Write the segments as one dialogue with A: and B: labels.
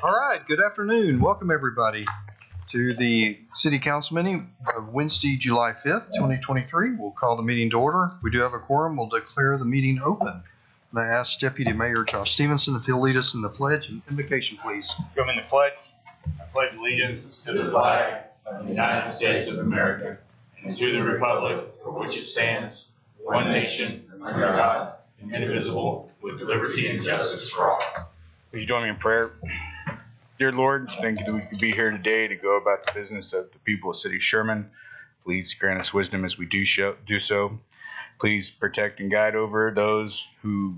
A: All right, good afternoon. Welcome everybody to the City Council meeting of Wednesday, July 5th, 2023. We'll call the meeting to order. We do have a quorum. We'll declare the meeting open. And I ask Deputy Mayor Josh Stevenson if he'll lead us in the pledge and invocation, please.
B: Come in the pledge. I pledge allegiance to the flag of the United States of America and to the republic for which it stands, one nation, under God, indivisible, with liberty and justice for all. Would you join me in prayer? Dear Lord, thank you that we could be here today to go about the business of the people of City of Sherman. Please grant us wisdom as we do so. Please protect and guide over those who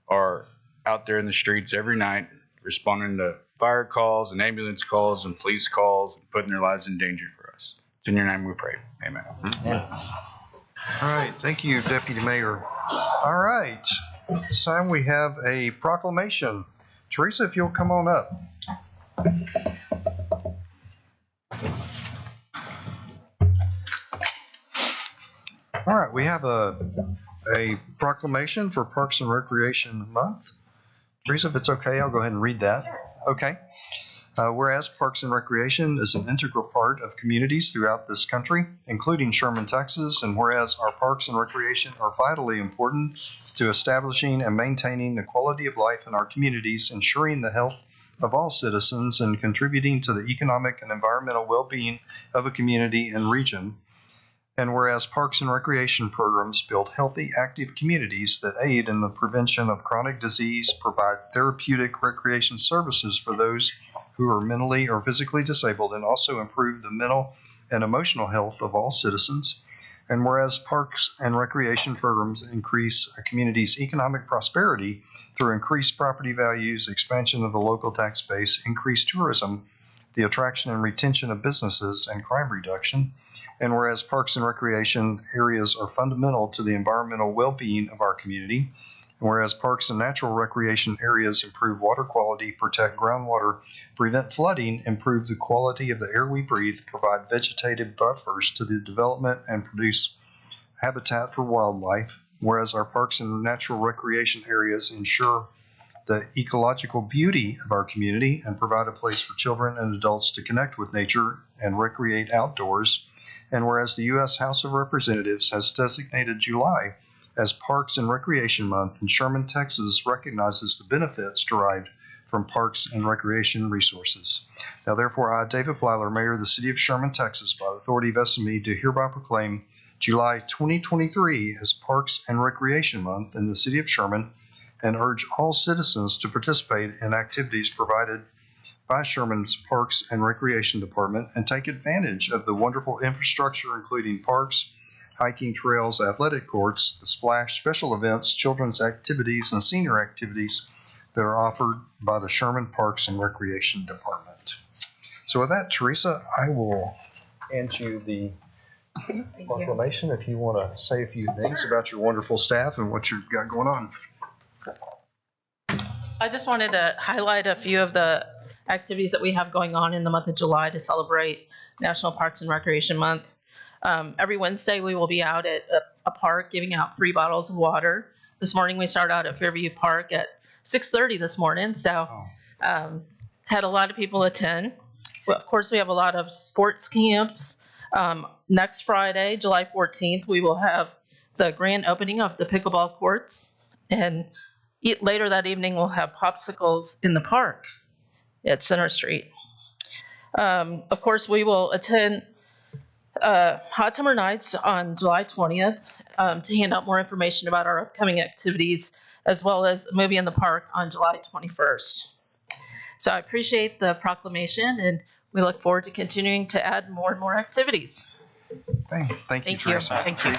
B: are out there in the streets every night responding to fire calls and ambulance calls and police calls and putting their lives in danger for us. It's in your name we pray. Amen.
A: All right, thank you, Deputy Mayor. All right, this time we have a proclamation. Teresa, if you'll come on up. All right, we have a proclamation for Parks and Recreation Month. Teresa, if it's okay, I'll go ahead and read that. Okay. Whereas Parks and Recreation is an integral part of communities throughout this country, including Sherman, Texas, and whereas our parks and recreation are vitally important to establishing and maintaining the quality of life in our communities, ensuring the health of all citizens, and contributing to the economic and environmental well-being of a community and region. And whereas parks and recreation programs build healthy, active communities that aid in the prevention of chronic disease, provide therapeutic recreation services for those who are mentally or physically disabled, and also improve the mental and emotional health of all citizens. And whereas parks and recreation programs increase a community's economic prosperity through increased property values, expansion of the local tax base, increased tourism, the attraction and retention of businesses, and crime reduction. And whereas parks and recreation areas are fundamental to the environmental well-being of our community, and whereas parks and natural recreation areas improve water quality, protect groundwater, prevent flooding, improve the quality of the air we breathe, provide vegetative buffers to the development, and produce habitat for wildlife, whereas our parks and natural recreation areas ensure the ecological beauty of our community and provide a place for children and adults to connect with nature and recreate outdoors. And whereas the U.S. House of Representatives has designated July as Parks and Recreation Month, and Sherman, Texas recognizes the benefits derived from parks and recreation resources. Now therefore, I, David Plyler, Mayor of the City of Sherman, Texas, by the authority vested in me, do hereby proclaim July 2023 as Parks and Recreation Month in the City of Sherman, and urge all citizens to participate in activities provided by Sherman's Parks and Recreation Department and take advantage of the wonderful infrastructure, including parks, hiking trails, athletic courts, the splash, special events, children's activities, and senior activities that are offered by the Sherman Parks and Recreation Department. So with that, Teresa, I will hand you the proclamation if you want to say a few things about your wonderful staff and what you've got going on.
C: I just wanted to highlight a few of the activities that we have going on in the month of July to celebrate National Parks and Recreation Month. Every Wednesday we will be out at a park giving out free bottles of water. This morning we started out at Fairview Park at 6:30 this morning, so had a lot of people attend. Well, of course, we have a lot of sports camps. Next Friday, July 14th, we will have the grand opening of the pickleball courts, and later that evening, we'll have popsicles in the park at Center Street. Of course, we will attend Hot Summer Nights on July 20th to hand out more information about our upcoming activities, as well as a movie in the park on July 21st. So I appreciate the proclamation, and we look forward to continuing to add more and more activities.
A: Thank you, Teresa.
C: Thank you.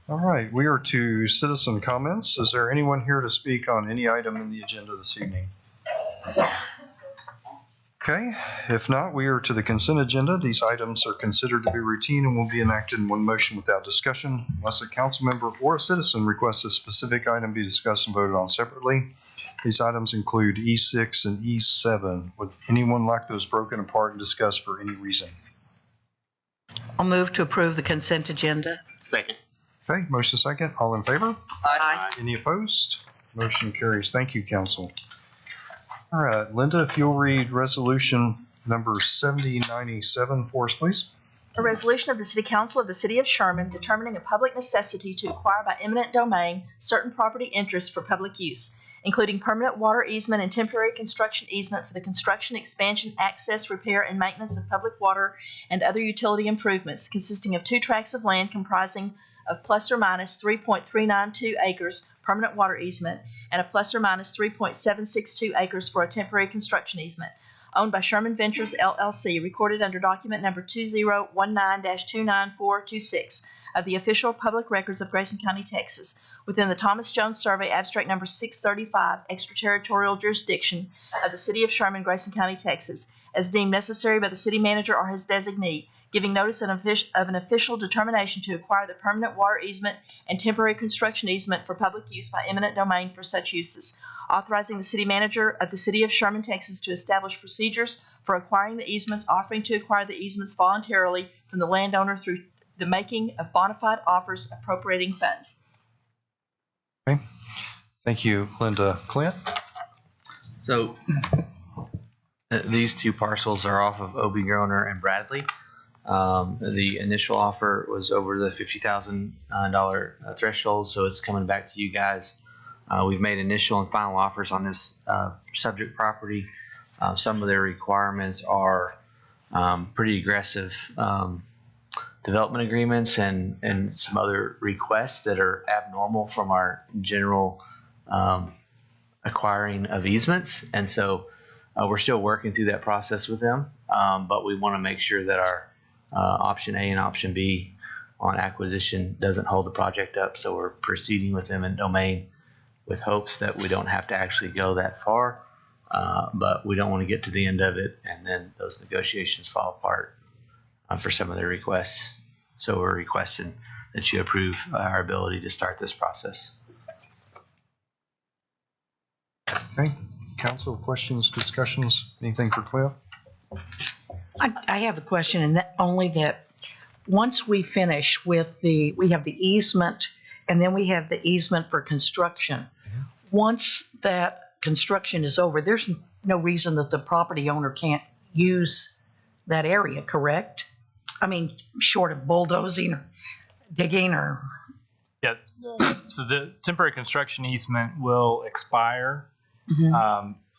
A: All right, we are to citizen comments. Is there anyone here to speak on any item in the agenda this evening? Okay, if not, we are to the consent agenda. These items are considered to be routine and will be enacted in one motion without discussion unless a council member or a citizen requests a specific item be discussed and voted on separately. These items include E6 and E7. Would anyone like those broken apart and discussed for any reason?
D: I'll move to approve the consent agenda.
E: Second.
A: Okay, motion second. All in favor?
D: Aye.
A: Any opposed? Motion carries. Thank you, council. All right, Linda, if you'll read resolution number 7097 for us, please.
E: A resolution of the City Council of the City of Sherman determining a public necessity to acquire by eminent domain certain property interests for public use, including permanent water easement and temporary construction easement for the construction, expansion, access, repair, and maintenance of public water and other utility improvements, consisting of 2 tracts of land comprising of plus or minus 3.392 acres permanent water easement and a plus or minus 3.762 acres for a temporary construction easement, owned by Sherman Ventures LLC, recorded under document number 2019-29426 of the official public records of Grayson County, Texas, within the Thomas Jones Survey, abstract number 635, extraterritorial jurisdiction of the City of Sherman, Grayson County, Texas, as deemed necessary by the city manager or his designee, giving notice of an official determination to acquire the permanent water easement and temporary construction easement for public use by eminent domain for such uses, authorizing the city manager of the City of Sherman, Texas, to establish procedures for acquiring the easements, offering to acquire the easements voluntarily from the landowner through the making of bona fide offers appropriating funds.
A: Okay. Thank you, Linda. Clint?
F: So these 2 parcels are off of Obie Groner and Bradley. The initial offer was over the $50,000 threshold, so it's coming back to you guys. We've made initial and final offers on this subject property. Some of their requirements are pretty aggressive development agreements and some other requests that are abnormal from our general acquiring of easements. And so we're still working through that process with them, but we want to make sure that our option A and option B on acquisition doesn't hold the project up. So we're proceeding with them in domain with hopes that we don't have to actually go that far, but we don't want to get to the end of it and then those negotiations fall apart for some of their requests. So we're requesting that you approve our ability to start this process.
A: Okay. Council, questions, discussions, anything for Cliff?
D: I have a question, and that only that once we finish with we have the easement, and then we have the easement for construction. Once that construction is over, there's no reason that the property owner can't use that area, correct? I mean, short of bulldozing or digging or...
G: Yeah, so the temporary construction easement will expire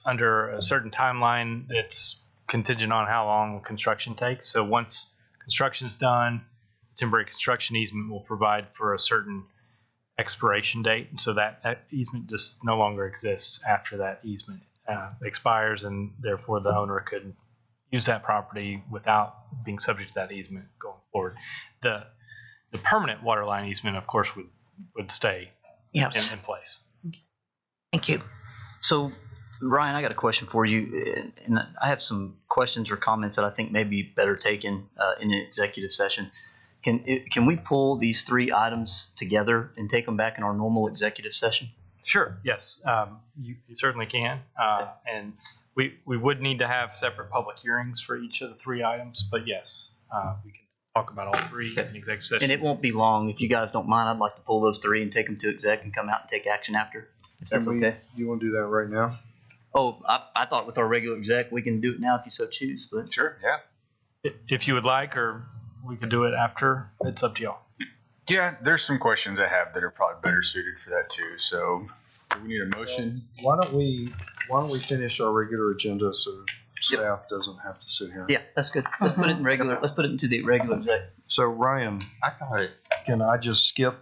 G: under a certain timeline that's contingent on how long construction takes. So once construction's done, temporary construction easement will provide for a certain expiration date. So that easement just no longer exists after that easement expires, and therefore the owner could use that property without being subject to that easement going forward. The permanent water line easement, of course, would stay in place.
D: Thank you.
H: So, Ryan, I got a question for you, and I have some questions or comments that I think may be better taken in an executive session. Can we pull these 3 items together and take them back in our normal executive session?
G: Sure. Yes, you certainly can, and we would need to have separate public hearings for each of the 3 items. But yes, we can talk about all 3 in executive session.
H: And it won't be long. If you guys don't mind, I'd like to pull those 3 and take them to exec and come out and take action after. If that's okay.
A: You want to do that right now?
H: Oh, I thought with our regular exec, we can do it now if you so choose. But
B: Sure, yeah.
G: If you would like, or we could do it after. It's up to y'all.
B: Yeah, there's some questions I have that are probably better suited for that too. So we need a motion.
A: Why don't we finish our regular agenda so staff doesn't have to sit here?
H: yeah, that's good. Let's put it in regular. Let's put it into the regular exec.
A: So Ryan,
B: I got it.
A: can I just skip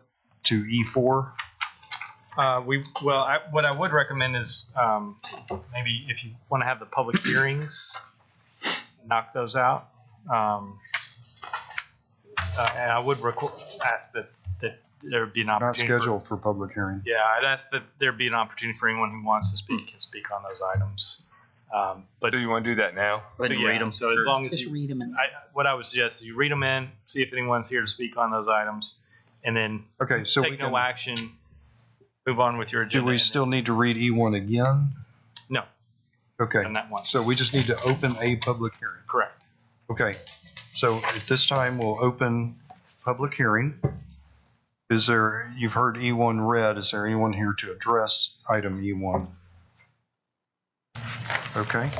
A: to E4?
G: What I would recommend is maybe if you want to have the public hearings, knock those out. And I would ask that there be an
A: Not
G: opportunity.
A: scheduled for public hearing.
G: Yeah, I'd ask that there be an opportunity for anyone who wants to speak can speak on those items. But
B: So you want to do that now?
H: Go ahead and read them.
G: So as long as
D: Just
G: you,
D: read them.
G: what I would suggest is you read them in, see if anyone's here to speak on those items, and then
A: Okay, so we
G: take
A: can,
G: no action. Move on with your agenda.
A: do we
G: and
A: still need to read E1 again?
G: No.
A: Okay,
G: And that one.
A: so we just need to open a public hearing. You've heard E1 read, is there anyone here to address item E1? Okay.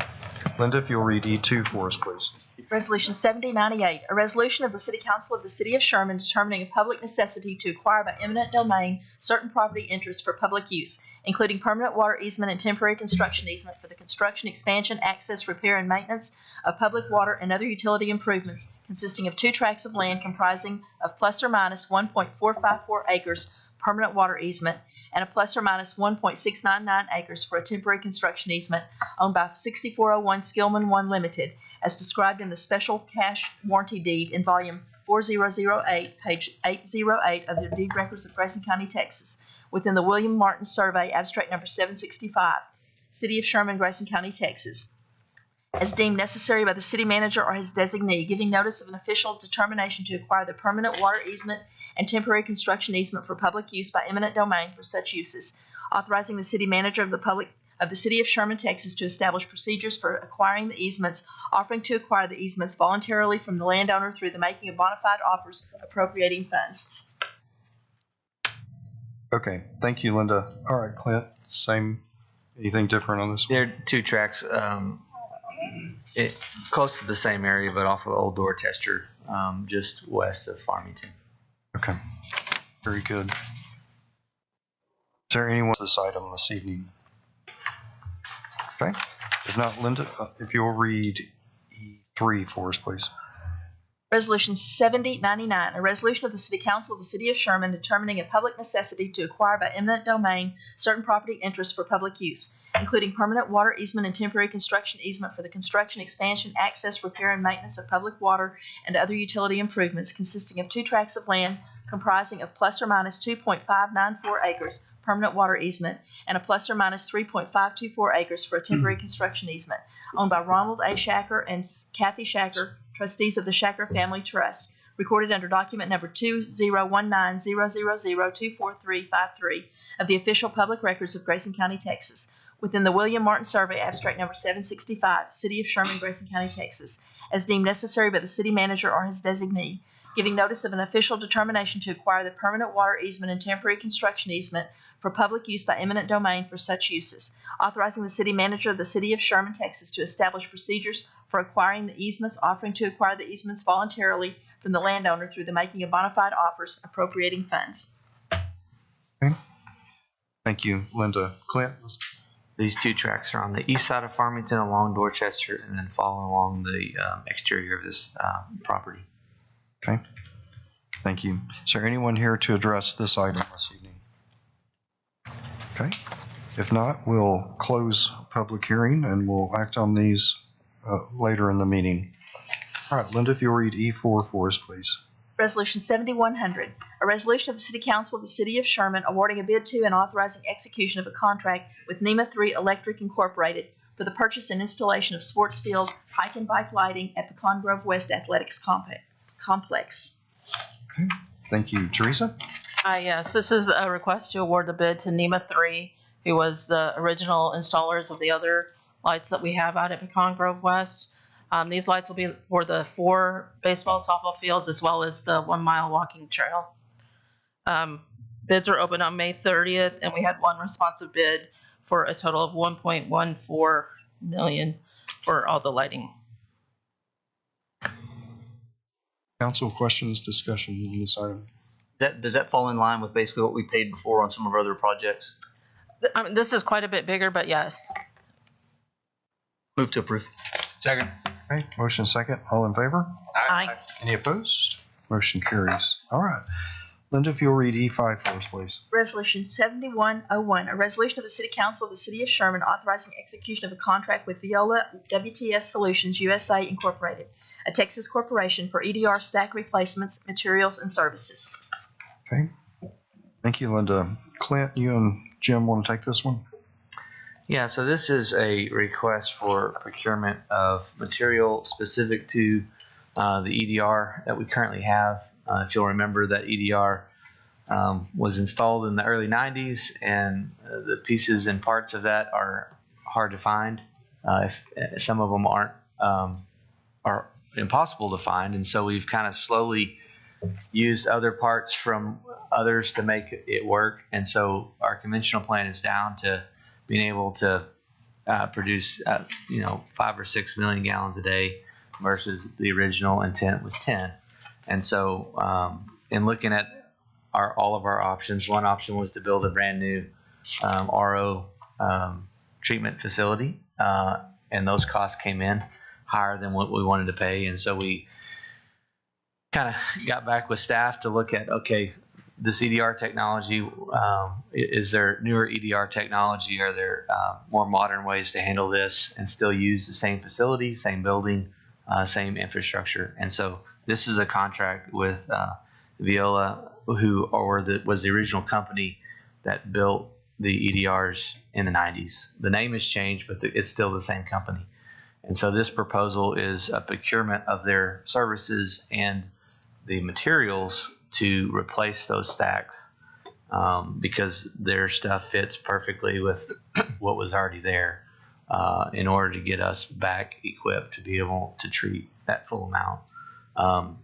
A: Linda, if you'll read E2 for us, please.
E: Resolution 7098, a resolution of the City Council of the City of Sherman determining a public necessity to acquire by eminent domain certain property interests for public use, including permanent water easement and temporary construction easement for the construction, expansion, access, repair, and maintenance of public water and other utility improvements, consisting of 2 tracts of land comprising of plus or minus 1.454 acres permanent water easement and a plus or minus 1.699 acres for a temporary construction easement owned by 6401 Skillman 1 Limited, as described in the special cash warranty deed in volume 4008, page 808 of the deed records of Grayson County, Texas, within the William Martin Survey, abstract number 765, City of Sherman, Grayson County, Texas, as deemed necessary by the city manager or his designee, giving notice of an official determination to acquire the permanent water easement and temporary construction easement for public use by eminent domain for such uses, authorizing the city manager of the City of Sherman, Texas, to establish procedures for acquiring the easements, offering to acquire the easements voluntarily from the landowner through the making of bona fide offers, appropriating funds.
A: Okay, thank you, Linda. All right, Clint, same, anything different on this one?
F: There are 2 tracks, close to the same area, but off of Old Dorchester, just west of Farmington.
A: Okay, very good. Is there anyone on this item this evening? Okay, if not, Linda, if you'll read E3 for us, please.
E: Resolution 7099, a resolution of the City Council of the City of Sherman determining a public necessity to acquire by eminent domain certain property interests for public use, including permanent water easement and temporary construction easement for the construction, expansion, access, repair, and maintenance of public water and other utility improvements, consisting of 2 tracts of land comprising of plus or minus 2.594 acres permanent water easement and a plus or minus 3.524 acres for a temporary construction easement, owned by Ronald A. Shacker and Kathy Shacker, trustees of the Shacker Family Trust, recorded under document number 201900024353 of the official public records of Grayson County, Texas, within the William Martin Survey, abstract number 765, City of Sherman, Grayson County, Texas, as deemed necessary by the city manager or his designee, giving notice of an official determination to acquire the permanent water easement and temporary construction easement for public use by eminent domain for such uses, authorizing the city manager of the City of Sherman, Texas, to establish procedures for acquiring the easements, offering to acquire the easements voluntarily from the landowner through the making of bona fide offers, appropriating funds.
A: Okay. Thank you, Linda. Clint?
F: These 2 tracks are on the east side of Farmington along Dorchester and then follow along the exterior of this property.
A: Okay. Thank you. Is there anyone here to address this item this evening? Okay. If not, we'll close public hearing and we'll act on these later in the meeting. All right, Linda, if you'll read E4 for us, please.
E: Resolution 7100, a resolution of the City Council of the City of Sherman awarding a bid to and authorizing execution of a contract with NEMA 3 Electric Incorporated for the purchase and installation of sports field, hike and bike lighting at Pecan Grove West Athletics Complex.
A: Okay. Thank you. Teresa?
C: Yes, this is a request to award the bid to NEMA 3, who was the original installers of the other lights that we have out at Pecan Grove West. These lights will be for the 4 baseball, softball fields, as well as the 1 mile walking trail. Bids were open on May 30th, and we had 1 responsive bid for a total of $1.14 million for all the lighting.
A: Council questions, discussion on this item?
H: Does that fall in line with basically what we paid before on some of our other projects?
C: I mean, this is quite a bit bigger, but yes.
H: Move to approve.
G: Second.
A: Okay, motion second. All in favor?
D: Aye.
A: Any opposed? Motion carries. All right. Linda, if you'll read E5 for us, please.
E: Resolution 7101, a resolution of the City Council of the City of Sherman authorizing execution of a contract with Viola WTS Solutions USA Incorporated, a Texas corporation, for EDR stack replacements, materials, and services.
A: Okay. Thank you, Linda. Clint, you and Jim want to take this one?
F: Yeah, so this is a request for procurement of material specific to the EDR that we currently have. If you'll remember, that EDR was installed in the early 90s, and the pieces and parts of that are hard to find. If some of them are impossible to find, and so we've kind of slowly used other parts from others to make it work. And so our conventional plant is down to being able to produce, 5 or 6 million gallons a day versus the original intent was 10. And so in looking at all of our options, one option was to build a brand new RO treatment facility, and those costs came in higher than what we wanted to pay. And so we kind of got back with staff to look at, okay, this EDR technology, is there newer EDR technology? Are there more modern ways to handle this and still use the same facility, same building, same infrastructure? And so this is a contract with Veolia, who was the original company that built the EDRs in the 90s. The name has changed, but it's still the same company. And so this proposal is a procurement of their services and the materials to replace those stacks, because their stuff fits perfectly with what was already there, in order to get us back equipped to be able to treat that full amount.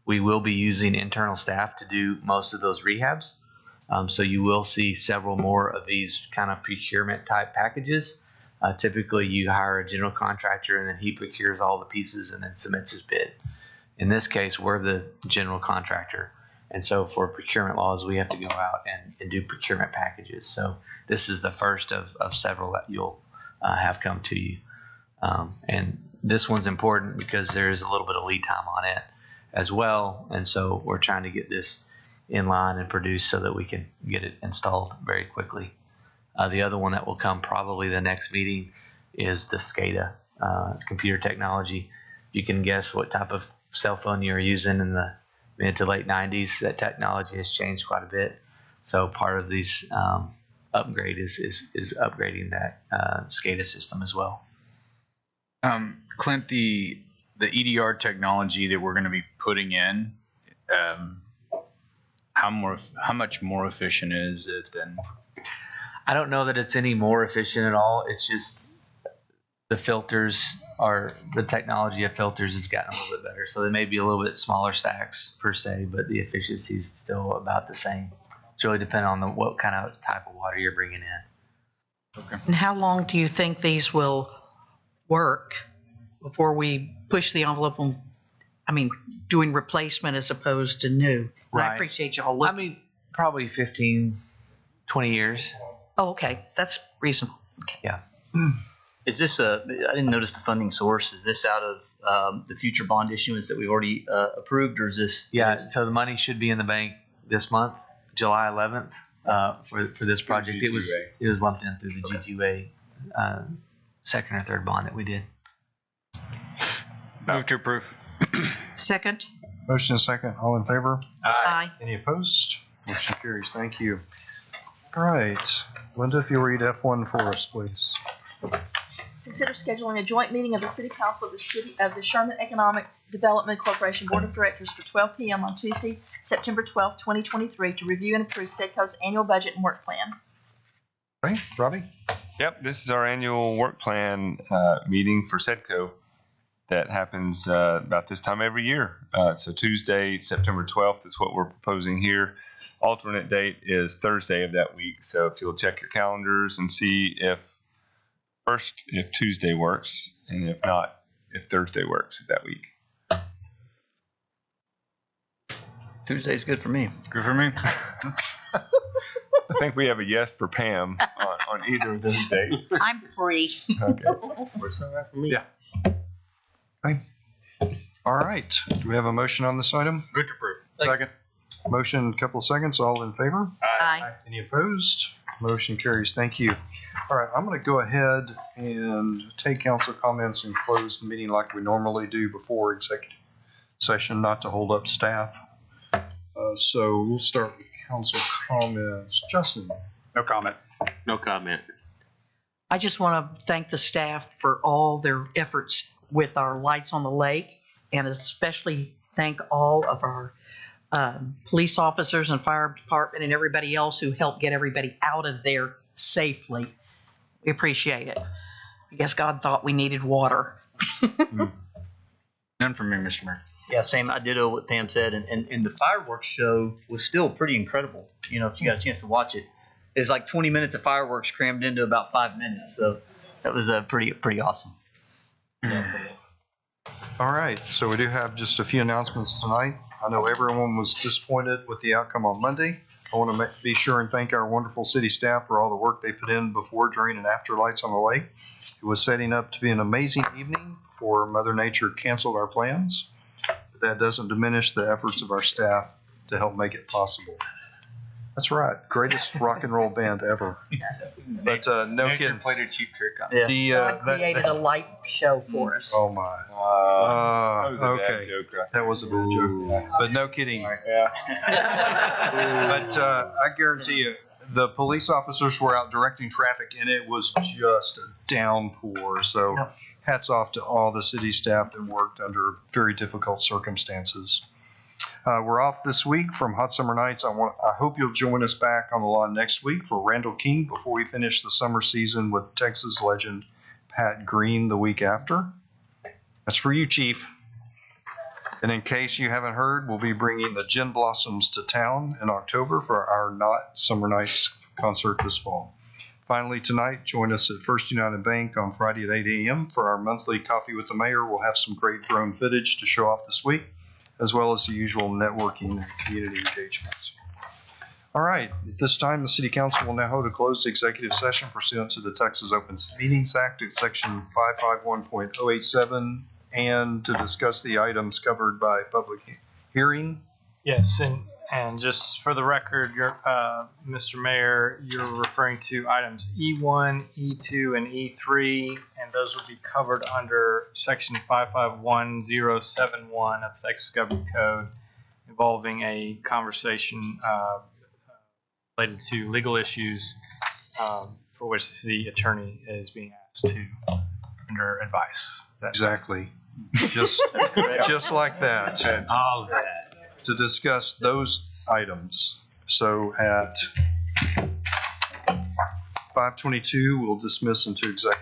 F: We will be using internal staff to do most of those rehabs. So you will see several more of these kind of procurement type packages. Typically you hire a general contractor and then he procures all the pieces and then submits his bid. In this case, we're the general contractor. And so for procurement laws, we have to go out and do procurement packages. So this is the first of several that you'll have come to you. And this one's important because there's a little bit of lead time on it as well. And so we're trying to get this in line and produced so that we can get it installed very quickly. The other one that will come probably the next meeting is the SCADA computer technology. You can guess what type of cell phone you're using in the mid to late 90s. That technology has changed quite a bit. So part of these upgrade is upgrading that SCADA system as well.
I: Clint, the EDR technology that we're going to be putting in, how much more efficient is it than?
F: I don't know that it's any more efficient at all. It's just the technology of filters has gotten a little bit better. So they may be a little bit smaller stacks per se, but the efficiency is still about the same. It's really dependent on what kind of type of water you're bringing in.
I: Okay.
D: And how long do you think these will work before we push the envelope on, doing replacement as opposed to new? And
F: Right.
D: I appreciate y'all looking.
F: I mean, probably 15, 20 years.
D: Oh, okay. That's reasonable. Okay.
F: Yeah.
H: Is this I didn't notice the funding source. Is this out of the future bond issuance that we've already approved, or is this?
F: Yeah. So the money should be in the bank this month, July 11th, for this project. It was lumped in through the G2A second or third bond that we did.
I: Move to approve.
D: Second?
A: Motion and second. All in favor?
D: Aye.
A: Any opposed? Motion carries. Thank you. All right. Linda, if you'll read F1 for us, please.
E: Consider scheduling a joint meeting of the City Council of the Sherman Economic Development Corporation Board of Directors for 12 p.m. on Tuesday, September 12, 2023, to review and approve SEDCO's annual budget and work plan.
A: Okay, Robbie?
J: Yep, this is our annual work plan meeting for SEDCO that happens about this time every year. So Tuesday, September 12th is what we're proposing here. Alternate date is Thursday of that week. So if you'll check your calendars and see if Tuesday works, and if not, if Thursday works that week.
H: Tuesday's good for me.
I: Good for me.
J: I think we have a yes for Pam on either of those days.
D: I'm free.
J: Okay.
I: Works all right for me.
J: Yeah.
A: Okay. All right. Do we have a motion on this item?
I: Move to approve. Second.
A: Motion, couple of seconds. All in favor?
D: Aye.
A: Any opposed? Motion carries. Thank you. All right, I'm going to go ahead and take council comments and close the meeting like we normally do before executive session, not to hold up staff. So we'll start with council comments. Justin?
I: No comment.
K: No comment.
D: I just want to thank the staff for all their efforts with our lights on the lake, and especially thank all of our police officers and fire department and everybody else who helped get everybody out of there safely. We appreciate it. I guess God thought we needed water.
I: None from me, Mr. Mayor.
H: Yeah, same. I did what Pam said, and the fireworks show was still pretty incredible. You know, if you got a chance to watch it, it's like 20 minutes of fireworks crammed into about 5 minutes. So that was pretty awesome.
A: All right, so we do have just a few announcements tonight. I know everyone was disappointed with the outcome on Monday. I want to be sure and thank our wonderful city staff for all the work they put in before, during, and after Lights on the Lake. It was setting up to be an amazing evening before Mother Nature canceled our plans. But that doesn't diminish the efforts of our staff to help make it possible. That's right, greatest rock and roll band ever.
E: Yes.
A: But no
I: Nature
A: kidding.
I: played a cheap trick on
H: Yeah.
A: The,
D: God created a light show for us.
A: oh my.
J: That was a bad
A: Okay.
J: joke right
A: That was a bad joke. But no kidding.
J: there.
A: But I guarantee you, the police officers were out directing traffic, and it was just a downpour. So
D: Yep.
A: hats off to all the city staff that worked under very difficult circumstances. We're off this week from Hot Summer Nights. I hope you'll join us back on the lawn next week for Randall King before we finish the summer season with Texas legend Pat Green the week after. That's for you, Chief. And in case you haven't heard, we'll be bringing the Gin Blossoms to town in October for our Not Summer Nights concert this fall. Finally, tonight, join us at First United Bank on Friday at 8 a.m. for our monthly Coffee with the Mayor. We'll have some great drone footage to show off this week, as well as the usual networking and community engagements. All right, at this time, the City Council will now hold a closed executive session pursuant to the Texas Open Meetings Act at Section 551.087 and to discuss the items covered by public hearing.
G: Yes, and just for the record, Mr. Mayor, you're referring to items E1, E2, and E3, and those will be covered under Section 551071 of the Texas Government Code, involving a conversation related to legal issues for which the city attorney is being asked to render advice. Is that
A: Exactly. Just like that.
G: all of that?
A: To discuss those items. So at 5:22, we'll dismiss into executive